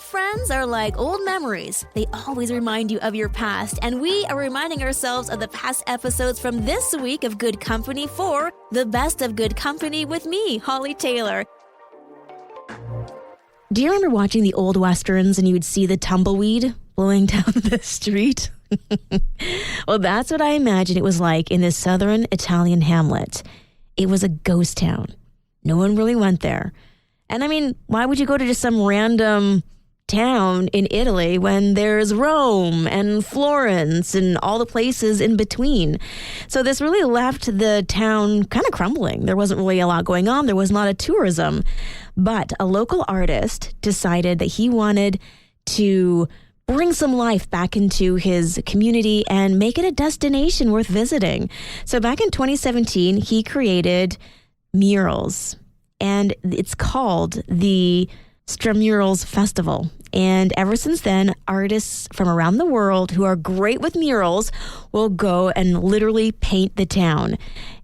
friends are like old memories. They always remind you of your past, and we are reminding ourselves of the past episodes from this week of Good Company for the Best of Good Company with me, Hollie Taylor. Do you remember watching the old westerns and you would see the tumbleweed blowing down the street? Well, that's what I imagine it was like in this southern Italian hamlet. It was a ghost town. No one really went there. And I mean, why would you go to just some random town in Italy when there's Rome and Florence and all the places in between? So this really left the town kind of crumbling. There wasn't really a lot going on. There was a lot of tourism. But a local artist decided that he wanted to bring some life back into his community and make it a destination worth visiting. So back in 2017, he created murals, and it's called the Stramurals Festival. And ever since then, artists from around the world who are great with murals will go and literally paint the town.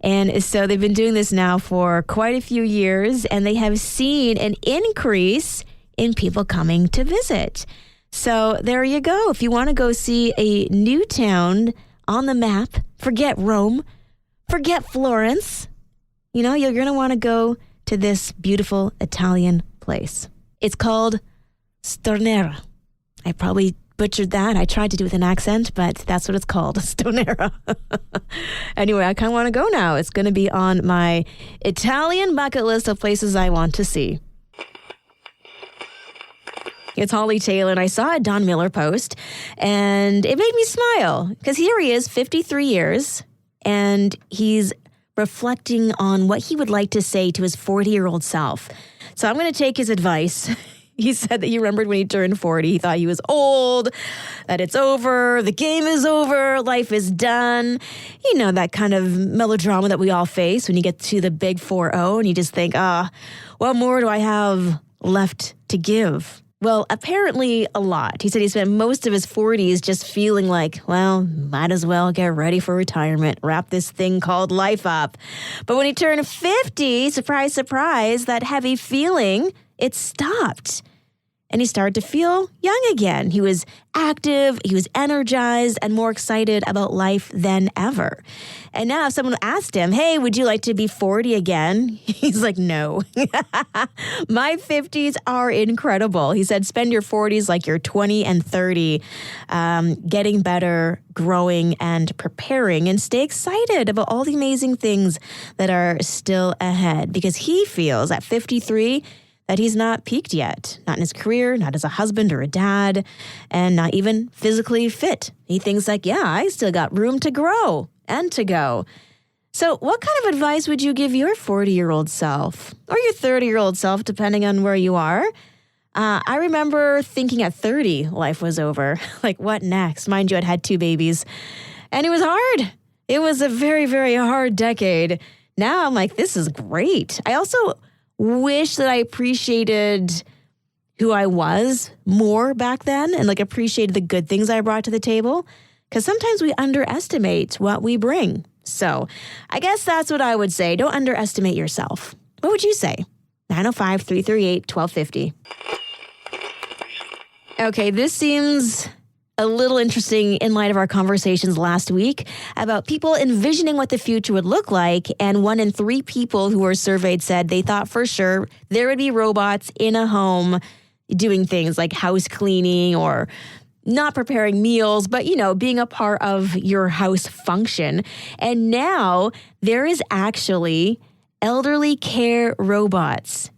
And so they've been doing this now for quite a few years, and they have seen an increase in people coming to visit. So there you go. If you want to go see a new town on the map, forget Rome, forget Florence, you're going to want to go to this beautiful Italian place. It's called Stonera. I probably butchered that. I tried to do it with an accent, but that's what it's called, Stonera. Anyway, I kind of want to go now. It's going to be on my Italian bucket list of places I want to see. It's Hollie Taylor, and I saw a Don Miller post, and it made me smile, because here he is, 53 years, and he's reflecting on what he would like to say to his 40-year-old self. So I'm going to take his advice. He said that he remembered when he turned 40, he thought he was old, that it's over, the game is over, life is done. That kind of melodrama that we all face when you get to the big 4-0 and you just think, what more do I have left to give? Well, apparently a lot. He said he spent most of his 40s just feeling like, might as well get ready for retirement, wrap this thing called life up. But when he turned 50, surprise, surprise, that heavy feeling, it stopped. And he started to feel young again. He was active, he was energized, and more excited about life than ever. And now if someone asked him, hey, would you like to be 40 again? He's like, no. My 50s are incredible. He said, spend your 40s like you're 20 and 30, getting better, growing, and preparing, and stay excited about all the amazing things that are still ahead. Because he feels at 53, that he's not peaked yet, not in his career, not as a husband or a dad, and not even physically fit. He thinks like, I still got room to grow and to go. So what kind of advice would you give your 40-year-old self or your 30-year-old self, depending on where you are? I remember thinking at 30, life was over. Like, what next? Mind you, I'd had 2 babies, and it was hard. It was a very, very hard decade. Now I'm like, this is great. I also wish that I appreciated who I was more back then and appreciated the good things I brought to the table, because sometimes we underestimate what we bring. So I guess that's what I would say. Don't underestimate yourself. What would you say? 905-338-1250. Okay, this seems a little interesting in light of our conversations last week about people envisioning what the future would look like. And 1 in 3 people who were surveyed said they thought for sure there would be robots in a home doing things like house cleaning or not preparing meals, but, being a part of your house function. And now there is actually elderly care robots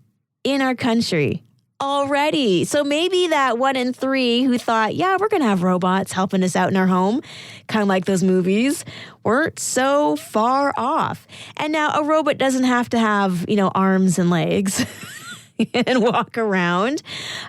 in our country already. So maybe that 1 in 3 who thought, we're going to have robots helping us out in our home, kind of like those movies, weren't so far off. And now a robot doesn't have to have, arms and legs and walk around.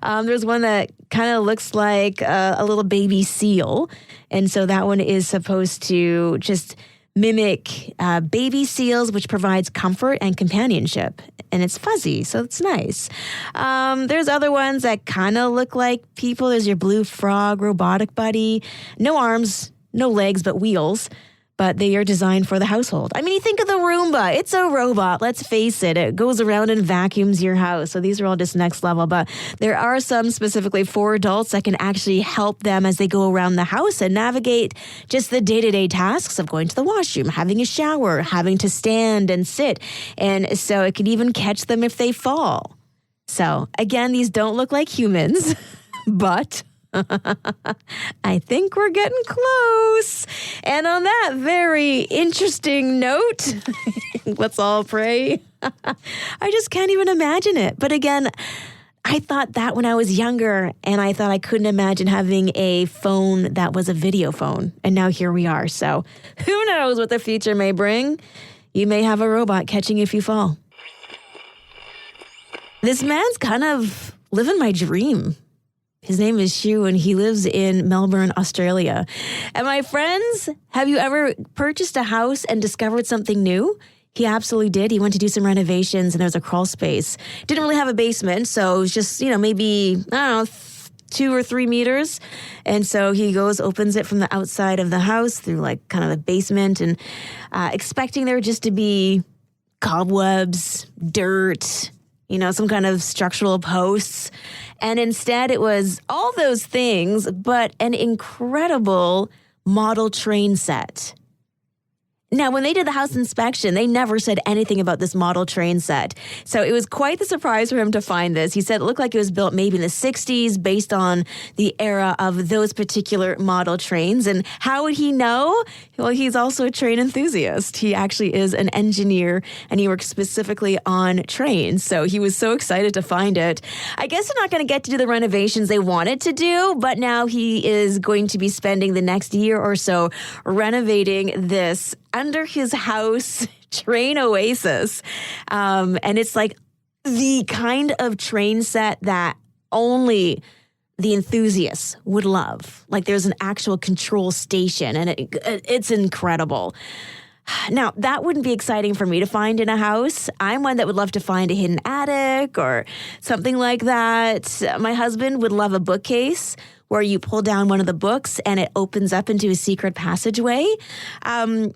There's one that kind of looks like a little baby seal. And so that one is supposed to just mimic baby seals, which provides comfort and companionship. And it's fuzzy, so it's nice. There's other ones that kind of look like people. There's your blue frog robotic buddy. No arms, no legs, but wheels. but they are designed for the household. I mean, you think of the Roomba. It's a robot. Let's face it. It goes around and vacuums your house. So these are all just next level. But there are some specifically for adults that can actually help them as they go around the house and navigate just the day-to-day tasks of going to the washroom, having a shower, having to stand and sit. And so it can even catch them if they fall. So again, these don't look like humans, but I think we're getting close. And on that very interesting note, let's all pray. I just can't even imagine it. But again, I thought that when I was younger, and I thought I couldn't imagine having a phone that was a video phone. And now here we are. So who knows what the future may bring? You may have a robot catching you if you fall. This man's kind of living my dream. His name is Shu, and he lives in Melbourne, Australia. And my friends, have you ever purchased a house and discovered something new? He absolutely did. He went to do some renovations, and there was a crawl space. Didn't really have a basement, so it was just, maybe, 2 or 3 meters. And so he goes, opens it from the outside of the house through like kind of a basement, and expecting there just to be cobwebs, dirt, some kind of structural posts. And instead it was all those things, but an incredible model train set. Now, when they did the house inspection, they never said anything about this model train set. So it was quite the surprise for him to find this. He said it looked like it was built maybe in the 60s based on the era of those particular model trains. And how would he know? Well, he's also a train enthusiast. He actually is an engineer, and he works specifically on trains. So he was so excited to find it. I guess they're not going to get to do the renovations they wanted to do, but now he is going to be spending the next year or so renovating this under his house train oasis. And it's like the kind of train set that only the enthusiasts would love. Like there's an actual control station, and it's incredible. Now, that wouldn't be exciting for me to find in a house. I'm one that would love to find a hidden attic or something like that. My husband would love a bookcase where you pull down one of the books and it opens up into a secret passageway.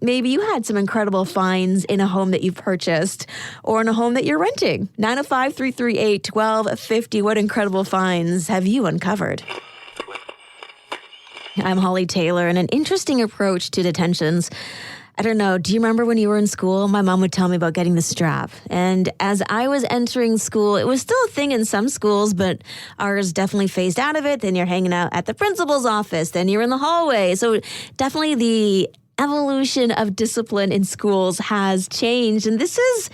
Maybe you had some incredible finds in a home that you've purchased or in a home that you're renting. 905-338-1250. What incredible finds have you uncovered? I'm Hollie Taylor, and an interesting approach to detentions. I don't know, do you remember when you were in school? My mom would tell me about getting the strap. And as I was entering school, it was still a thing in some schools, but ours definitely phased out of it. Then you're hanging out at the principal's office. Then you're in the hallway. So definitely the evolution of discipline in schools has changed. And this is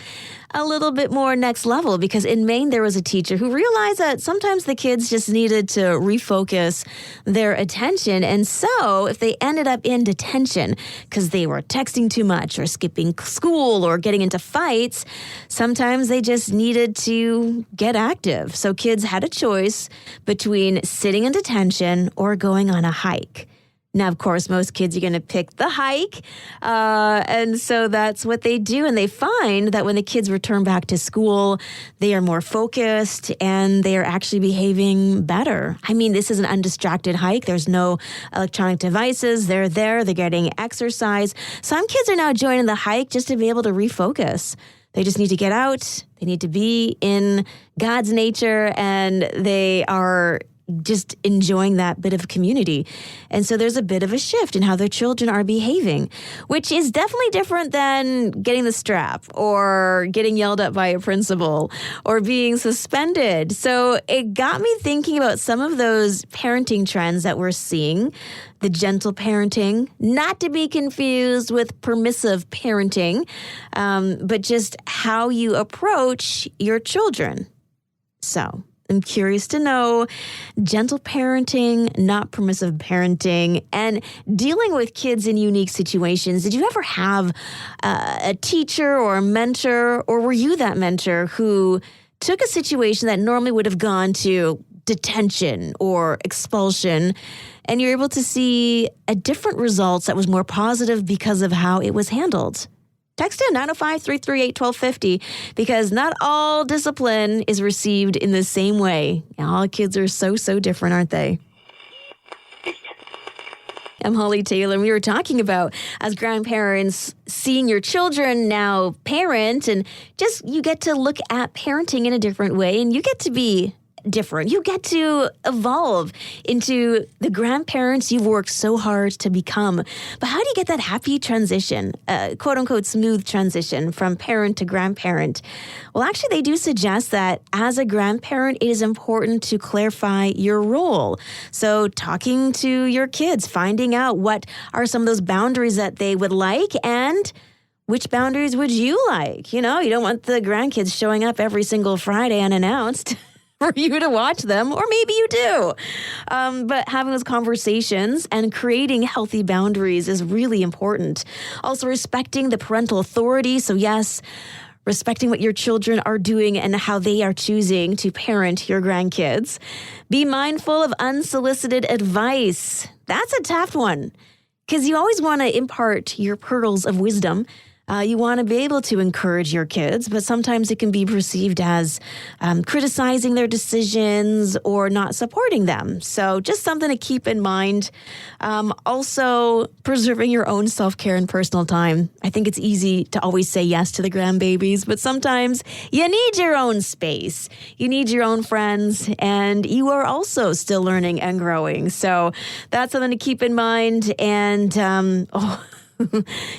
a little bit more next level, because in Maine, there was a teacher who realized that sometimes the kids just needed to refocus their attention. And so if they ended up in detention because they were texting too much or skipping school or getting into fights, sometimes they just needed to get active. So kids had a choice between sitting in detention or going on a hike. Now, of course, most kids are going to pick the hike. And so that's what they do. And they find that when the kids return back to school, they are more focused and they are actually behaving better. I mean, this is an undistracted hike. There's no electronic devices. They're there. They're getting exercise. Some kids are now joining the hike just to be able to refocus. They just need to get out. They need to be in God's nature, and they are just enjoying that bit of community. And so there's a bit of a shift in how their children are behaving, which is definitely different than getting the strap or getting yelled at by a principal or being suspended. So it got me thinking about some of those parenting trends that we're seeing. The gentle parenting, not to be confused with permissive parenting, but just how you approach your children. So I'm curious to know, gentle parenting, not permissive parenting, and dealing with kids in unique situations. Did you ever have a teacher or a mentor, or were you that mentor who took a situation that normally would have gone to detention or expulsion, and you're able to see a different results that was more positive because of how it was handled? Text in 905-338-1250, because not all discipline is received in the same way. All kids are so different, aren't they? I'm Hollie Taylor, and we were talking about, as grandparents, seeing your children now parent, and just you get to look at parenting in a different way, and you get to be different. You get to evolve into the grandparents you've worked so hard to become. But how do you get that happy transition, quote unquote smooth transition from parent to grandparent? Well, actually, they do suggest that as a grandparent, it is important to clarify your role. So talking to your kids, finding out what are some of those boundaries that they would like, and which boundaries would you like? You know, you don't want the grandkids showing up every single Friday unannounced for you to watch them, or maybe you do. But having those conversations and creating healthy boundaries is really important. Also, respecting the parental authority. So yes, respecting what your children are doing and how they are choosing to parent your grandkids. Be mindful of unsolicited advice. That's a tough one, because you always want to impart your pearls of wisdom. You want to be able to encourage your kids, but sometimes it can be perceived as criticizing their decisions or not supporting them. So just something to keep in mind. Also, preserving your own self-care and personal time. I think it's easy to always say yes to the grandbabies, but sometimes you need your own space. You need your own friends, and you are also still learning and growing. So that's something to keep in mind. And,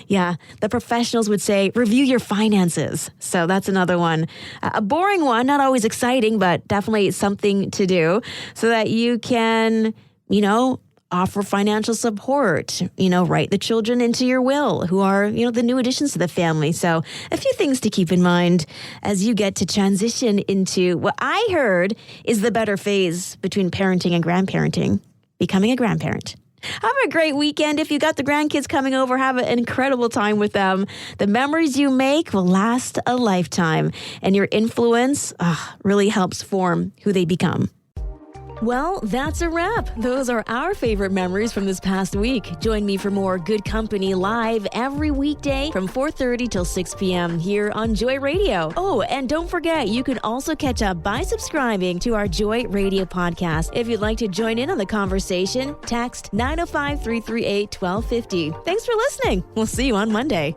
yeah, the professionals would say, review your finances. So that's another one. A boring one, not always exciting, but definitely something to do so that you can, offer financial support, write the children into your will who are, the new additions to the family. So a few things to keep in mind as you get to transition into what I heard is the better phase between parenting and grandparenting, becoming a grandparent. Have a great weekend. If you got the grandkids coming over, have an incredible time with them. The memories you make will last a lifetime, and your influence really helps form who they become. Well, that's a wrap. Those are our favorite memories from this past week. Join me for more Good Company live every weekday from 4:30 till 6 p.m. here on Joy Radio. Oh, and don't forget, you can also catch up by subscribing to our Joy Radio podcast. If you'd like to join in on the conversation, text 905-338-1250. Thanks for listening. We'll see you on Monday.